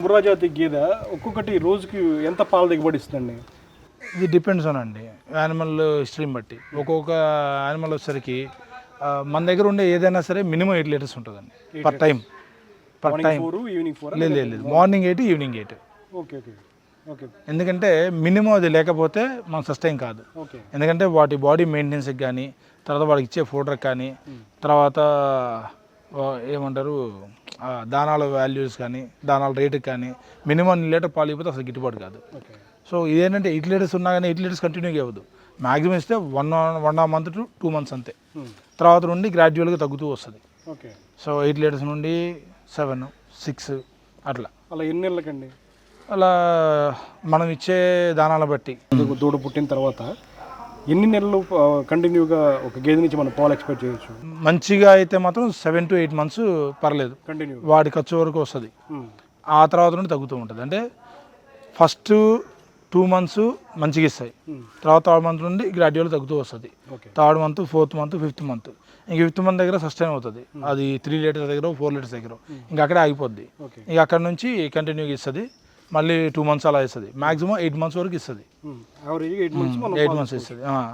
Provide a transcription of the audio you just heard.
ముర్రా జాతి గేదె ఒక్కొక్కటి రోజుకి ఎంత పాల దిగుబడి ఇస్తుందండి? ఇది డిపెండ్స్ ఆన్ అండి యానిమల్ హిస్టరీని బట్టి. ఒక్కొక్క యానిమల్ వచ్చేసరికి మన దగ్గర ఉండే ఏదైనా సరే మినిమం 8 లీటర్స్ ఉంటుందండి పర్ టైం. లేదు morning 8 evening 8. Okay okay okay. ఎందుకంటే మినిమం అది లేకపోతే మనం సస్టైన్ కాదు. ఎందుకంటే వాటి బాడీ మెయింటెనెన్స్కి కానీ, తర్వాత వాడికి ఇచ్చే ఫోడర్కి కానీ, తర్వాత ఏమంటారు దానాల వాల్యూస్ కానీ, దానాల రేటుకి కానీ మినిమం లీటర్ పాలు ఇవ్వకపోతే అసలు గిట్టుబాటు కాదు. సో ఇదేంటంటే 8 లీటర్స్ ఉన్నా కానీ 8 లీటర్స్ కంటిన్యూగా ఇవ్వదు. మ్యాక్సిమం ఇస్తే 1.5 మంత్ to 2 months అంతే. తర్వాత నుండి గ్రాడ్యువల్గా తగ్గుతూ వస్తుంది. సో 8 లీటర్స్ నుండి 7, 6 అట్లా. అలా ఎన్ని నెలలకండి? అలా మనం ఇచ్చే దానాల బట్టి. దూడ పుట్టిన తర్వాత ఎన్ని నెలలు కంటిన్యూగా ఒక గేదె నుంచి మనం పాలు ఎక్స్పెక్ట్ చేయొచ్చు? మంచిగా అయితే మాత్రం 7 to 8 months పర్లేదు, కంటిన్యూ వాడి ఖర్చు వరకు వస్తుంది. ఆ తర్వాత నుండి తగ్గుతూ ఉంటుంది. అంటే ఫస్ట్ 2 months మంచిగా ఇస్తాయి, తర్వాత 3rd month నుండి గ్రాడ్యువల్ తగ్గుతూ వస్తుంది. 3rd month, 4th month, 5th month. ఇంక 5th month దగ్గర సస్టైన్ అవుతుంది. అది 3 లీటర్స్ దగ్గర 4 లీటర్స్ దగ్గర ఇంకా అక్కడే ఆగిపోద్ది. ఇక అక్కడ నుంచి కంటిన్యూగా ఇస్తుంది. మళ్ళీ 2 months అలా ఇస్తుంది. మాక్సిమం 8 months వరకు ఇస్తుంది. 8 months ఇస్తుంది.